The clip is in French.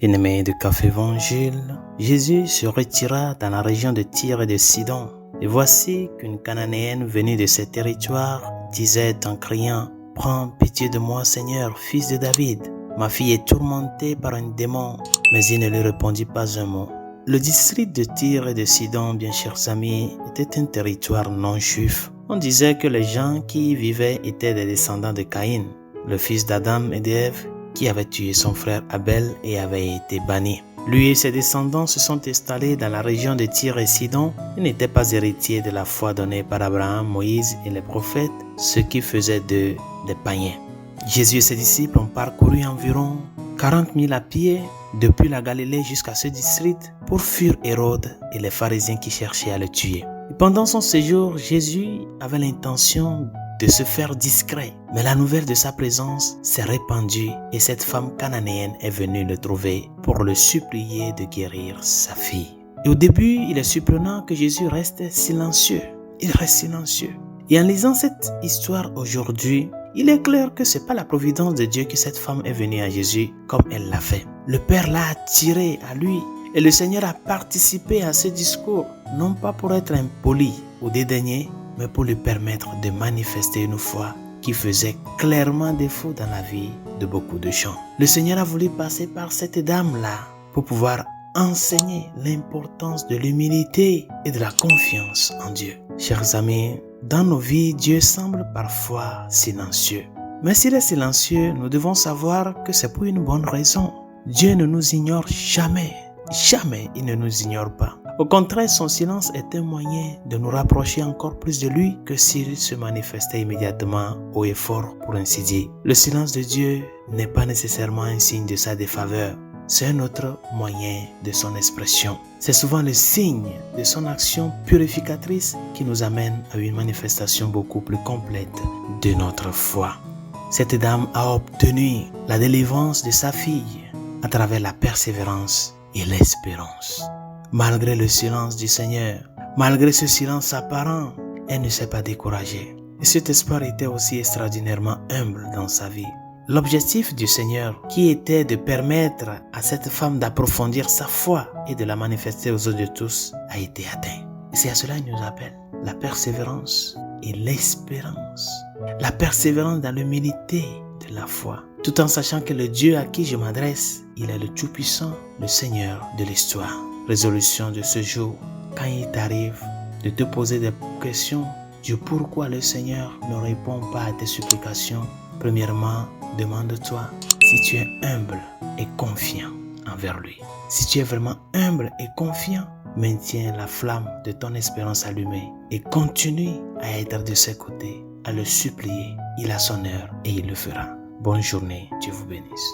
Bien-aimé de Café Évangile, Jésus se retira dans la région de Tyr et de Sidon. Et voici qu'une Cananéenne venue de ces territoires disait en criant « Prends pitié de moi, Seigneur, fils de David. Ma fille est tourmentée par un démon. » Mais il ne lui répondit pas un mot. Le district de Tyr et de Sidon, bien chers amis, était un territoire non juif. On disait que les gens qui y vivaient étaient des descendants de Caïn, le fils d'Adam et d'Ève, qui avait tué son frère Abel et avait été banni. Lui et ses descendants se sont installés dans la région de Tyr et Sidon et n'étaient pas héritiers de la foi donnée par Abraham, Moïse et les prophètes, ce qui faisait d'eux des païens. Jésus et ses disciples ont parcouru environ 40 000 à pied depuis la Galilée jusqu'à ce district pour fuir Hérode et les pharisiens qui cherchaient à le tuer. Et pendant son séjour, Jésus avait l'intention de se faire discret. Mais la nouvelle de sa présence s'est répandue et cette femme cananéenne est venue le trouver pour le supplier de guérir sa fille. Et au début, il est surprenant que Jésus reste silencieux. Il reste silencieux. Et en lisant cette histoire aujourd'hui, il est clair que ce n'est pas la providence de Dieu que cette femme est venue à Jésus comme elle l'a fait. Le Père l'a attiré à lui et le Seigneur a participé à ce discours, non pas pour être impoli ou dédaigné, mais pour lui permettre de manifester une foi qui faisait clairement défaut dans la vie de beaucoup de gens. Le Seigneur a voulu passer par cette dame-là pour pouvoir enseigner l'importance de l'humilité et de la confiance en Dieu. Chers amis, dans nos vies, Dieu semble parfois silencieux. Mais s'il est silencieux, nous devons savoir que c'est pour une bonne raison. Dieu ne nous ignore jamais. Jamais il ne nous ignore pas. Au contraire, son silence est un moyen de nous rapprocher encore plus de lui que s'il se manifestait immédiatement haut et fort, pour ainsi dire. Le silence de Dieu n'est pas nécessairement un signe de sa défaveur. C'est un autre moyen de son expression. C'est souvent le signe de son action purificatrice qui nous amène à une manifestation beaucoup plus complète de notre foi. Cette dame a obtenu la délivrance de sa fille à travers la persévérance et l'espérance. Malgré le silence du Seigneur, malgré ce silence apparent, elle ne s'est pas découragée. Et cet espoir était aussi extraordinairement humble dans sa vie. L'objectif du Seigneur, qui était de permettre à cette femme d'approfondir sa foi et de la manifester aux yeux de tous, a été atteint. Et c'est à cela qu'il nous appelle la persévérance et l'espérance. La persévérance dans l'humilité de la foi, tout en sachant que le Dieu à qui je m'adresse, il est le Tout-Puissant, le Seigneur de l'histoire. Résolution de ce jour, quand il t'arrive de te poser des questions du pourquoi le Seigneur ne répond pas à tes supplications, premièrement, demande-toi si tu es humble et confiant envers lui. Si tu es vraiment humble et confiant, maintiens la flamme de ton espérance allumée et continue à être de ses côtés, à le supplier. Il a son heure et il le fera. Bonne journée, Dieu vous bénisse.